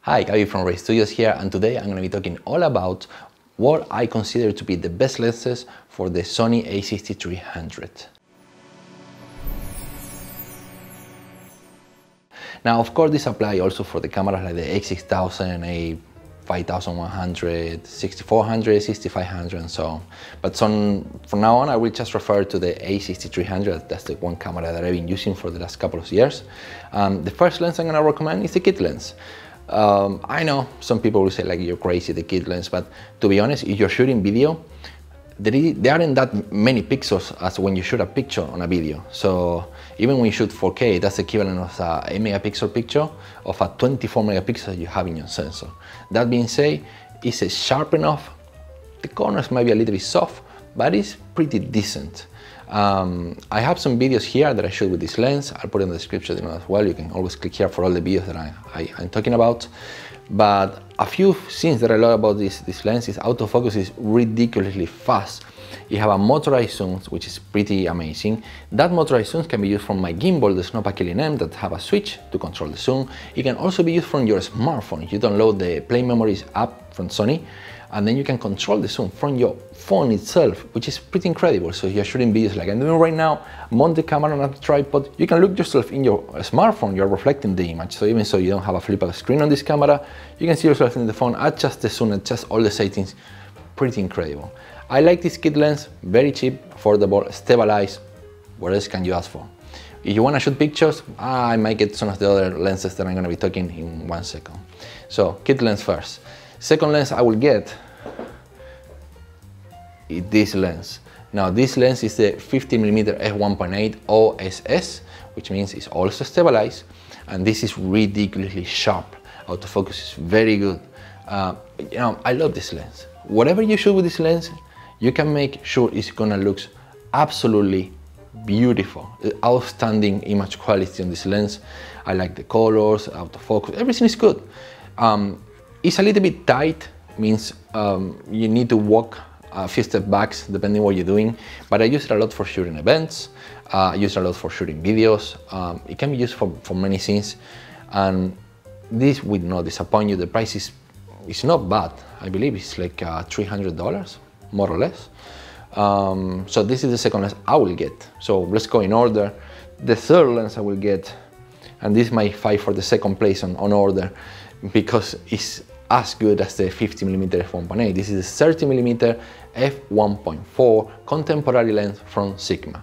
Hi, Gabi from Ray Studios here, and today I'm going to be talking all about what I consider to be the best lenses for the Sony A6300. Now, of course, this applies also for the cameras like the A6000, A5100, 6400, 6500, and so on. But from now on, I will just refer to the A6300. That's the one camera that I've been using for the last couple of years. The first lens I'm going to recommend is the kit lens. I know some people will say like you're crazy, the kit lens, but to be honest, if you're shooting video, there aren't that many pixels as when you shoot a picture on a video. So even when you shoot 4K, that's equivalent of a 8 megapixel picture of a 24 megapixel you have in your sensor. That being said, it's sharp enough. The corners might be a little bit soft, but it's pretty decent. I have some videos here that I shoot with this lens. I'll put it in the description as well. You can always click here for all the videos that I'm talking about. But a few things that I love about this lens is autofocus is ridiculously fast. You have a motorized zoom, which is pretty amazing. That motorized zoom can be used from my gimbal, the Pancake Lens, that have a switch to control the zoom. It can also be used from your smartphone. You download the Play Memories app from Sony, and then you can control the zoom from your phone itself, which is pretty incredible. So if you're shooting videos like I'm doing right now, mount the camera on a tripod, you can look yourself in your smartphone, you're reflecting the image. So even so you don't have a flip-up screen on this camera, you can see yourself in the phone, adjust the zoom, adjust all the settings, pretty incredible. I like this kit lens, very cheap, affordable, stabilized. What else can you ask for? If you want to shoot pictures, I might get some of the other lenses that I'm going to be talking in 1 second. So kit lens first. Second lens I will get is this lens. Now this lens is the 50mm f1.8 OSS, which means it's also stabilized, and this is ridiculously sharp. Autofocus is very good. You know, I love this lens. Whatever you shoot with this lens, you can make sure it's gonna look absolutely beautiful. Outstanding image quality on this lens. I like the colors, autofocus, everything is good. It's a little bit tight, means you need to walk a few steps back depending what you're doing, but I use it a lot for shooting events. I use it a lot for shooting videos. It can be used for many things, and this will not disappoint you. The price is not bad. I believe it's like $300, more or less. So this is the second lens I will get. So let's go in order. The third lens I will get, and this might fight for the second place on order because it's as good as the 50mm f1.8. This is a 30mm f1.4 contemporary lens from Sigma.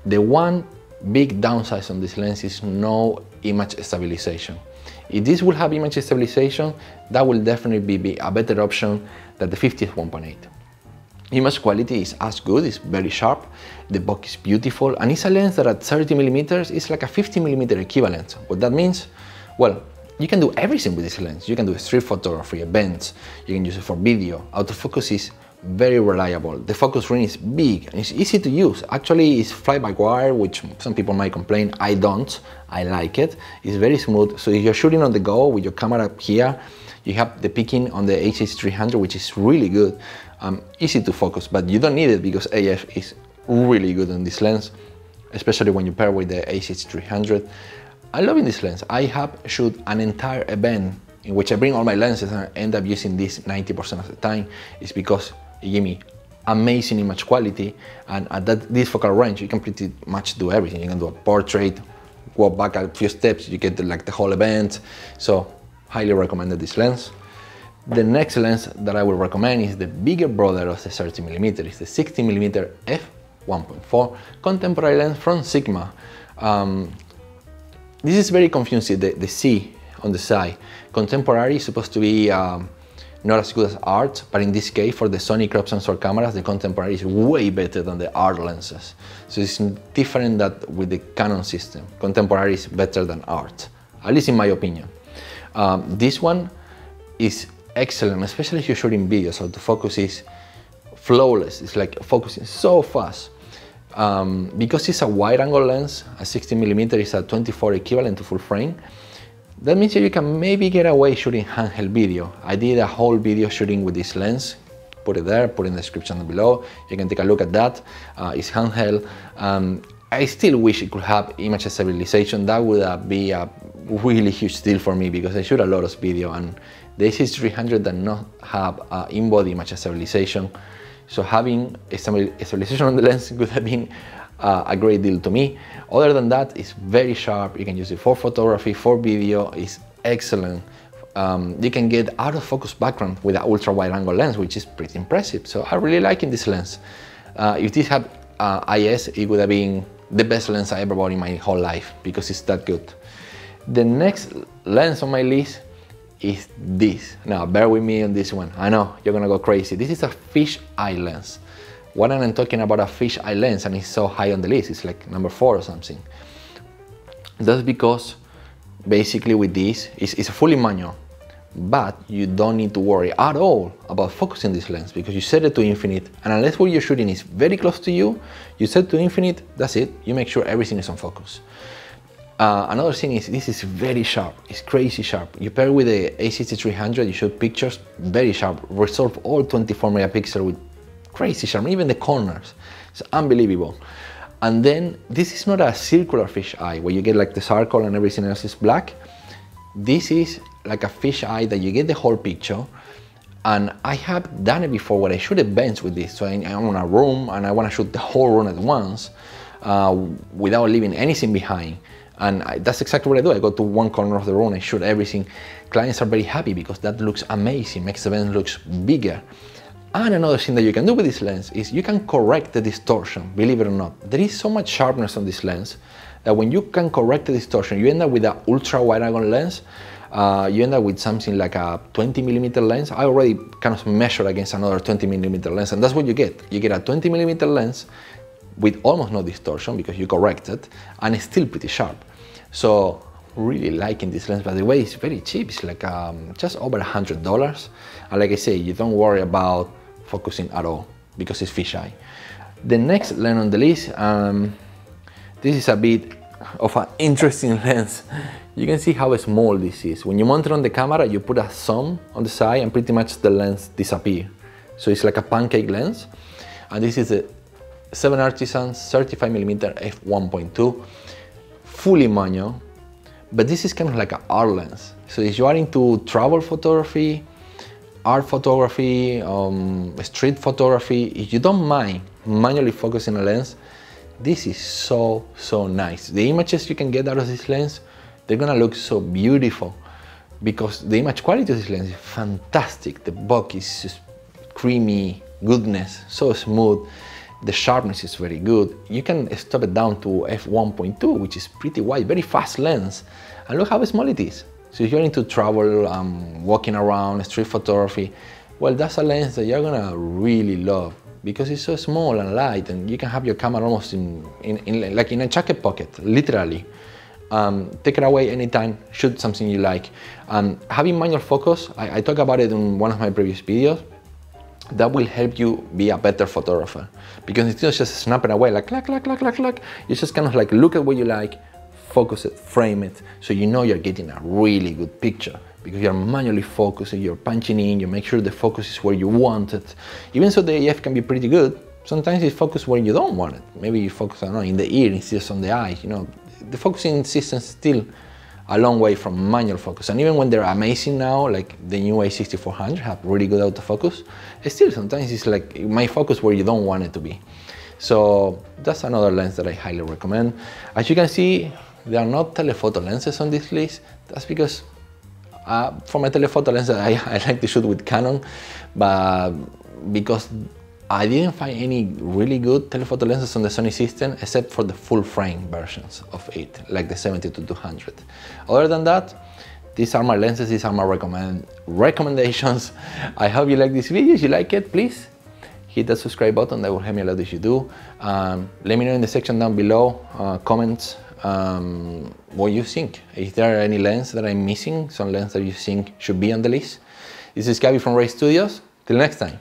The one big downside on this lens is no image stabilization. If this will have image stabilization, that will definitely be a better option than the 50 f1.8. Image quality is as good, it's very sharp, the box is beautiful, and it's a lens that at 30mm is like a 50mm equivalent. What that means? Well, you can do everything with this lens. You can do street photography, events, you can use it for video. Autofocus is very reliable. The focus ring is big and it's easy to use. Actually, it's fly-by-wire, which some people might complain. I don't. I like it. It's very smooth. So if you're shooting on the go with your camera here, you have the picking on the A6300, which is really good. Easy to focus, but you don't need it because AF is really good on this lens, especially when you pair with the A6300. I love this lens. I have shot an entire event in which I bring all my lenses and I end up using this 90% of the time. It's because it gives me amazing image quality, and at this focal range you can pretty much do everything. You can do a portrait, walk back a few steps, you get like the whole event. So highly recommended this lens. The next lens that I will recommend is the bigger brother of the 30mm. It's the 60mm f1.4 contemporary lens from Sigma. This is very confusing, the C on the side. Contemporary is supposed to be not as good as art, but in this case, for the Sony crop sensor cameras, the contemporary is way better than the art lenses. So it's different than with the Canon system. Contemporary is better than art, at least in my opinion. This one is excellent, especially if you're shooting videos. Autofocus is flawless. It's like focusing so fast. Because it's a wide angle lens, a 60mm is a 24 equivalent to full frame. That means that you can maybe get away shooting handheld video. I did a whole video shooting with this lens. Put it there, put it in the description below. You can take a look at that. It's handheld. I still wish it could have image stabilization. That would be a really huge deal for me because I shoot a lot of video, and the A6300 does not have in-body image stabilization. So having a stabilization on the lens could have been a great deal to me. Other than that, it's very sharp. You can use it for photography, for video. It's excellent. You can get out of focus background with an ultra wide angle lens, which is pretty impressive. So I'm really liking this lens. If this had IS, it would have been the best lens I ever bought in my whole life because it's that good. The next lens on my list is this. Now, bear with me on this one. I know you're gonna go crazy. This is a Fisheye Lens. What am I talking about a Fisheye Lens and it's so high on the list? It's like number 4 or something. That's because basically with this, it's a fully manual, but you don't need to worry at all about focusing this lens because you set it to infinite, and unless what you're shooting is very close to you, you set it to infinite, that's it. You make sure everything is on focus. Another thing is this is very sharp. It's crazy sharp. You pair with the A6300, you shoot pictures very sharp, resolve all 24 megapixel with crazy sharp, even the corners. It's unbelievable. And then this is not a circular fisheye where you get like the circle and everything else is black. This is like a fisheye that you get the whole picture. And I have done it before where I shoot events with this. So I'm in a room and I want to shoot the whole room at once without leaving anything behind. And that's exactly what I do. I go to one corner of the room, I shoot everything. Clients are very happy because that looks amazing, makes the event looks bigger. And another thing that you can do with this lens is you can correct the distortion, believe it or not. There is so much sharpness on this lens that when you can correct the distortion, you end up with an ultra wide angle lens, you end up with something like a 20mm lens. I already kind of measured against another 20mm lens, and that's what you get. You get a 20mm lens with almost no distortion because you correct it, and it's still pretty sharp. So really liking this lens. By the way, it's very cheap. It's like just over $100. And like I say, you don't worry about focusing at all because it's fisheye. The next lens on the list, this is a bit of an interesting lens. You can see how small this is. When you mount it on the camera, you put a thumb on the side and pretty much the lens disappears. So it's like a pancake lens. And this is a 7 Artisans 35mm f1.2, fully manual. But this is kind of like an art lens. So if you are into travel photography, art photography, street photography, if you don't mind manually focusing a lens, this is so nice. The images you can get out of this lens, they're gonna look so beautiful because the image quality of this lens is fantastic. The bokeh is just creamy goodness, so smooth. The sharpness is very good. You can stop it down to f1.2, which is pretty wide, very fast lens. And look how small it is. So if you're into travel, walking around, street photography, well, that's a lens that you're gonna really love because it's so small and light, and you can have your camera almost like in a jacket pocket, literally. Take it away anytime, shoot something you like. Having manual focus, I talk about it in one of my previous videos. That will help you be a better photographer because instead of just snapping away like clack, clack, clack, clack, clack, you just kind of like look at what you like, focus it, frame it, so you know you're getting a really good picture because you're manually focusing, you're punching in, you make sure the focus is where you want it. Even so the AF can be pretty good, sometimes you focus where you don't want it. Maybe you focus, I don't know, in the ear instead of on the eyes, you know. The focusing system is still a long way from manual focus, and even when they're amazing now, like the new A6400 have really good autofocus, still sometimes it's like it might focus where you don't want it to be. So that's another lens that I highly recommend. As you can see, there are not telephoto lenses on this list. That's because for my telephoto lenses, I like to shoot with Canon, but because I didn't find any really good telephoto lenses on the Sony system except for the full frame versions of it, like the 70-200. Other than that, these are my lenses, these are my recommendations. I hope you like this video. If you like it, please hit that subscribe button. That will help me a lot if you do. Let me know in the section down below, comments, what you think. Is there any lens that I'm missing, some lens that you think should be on the list? This is Gabby from Ray Studios. Till next time.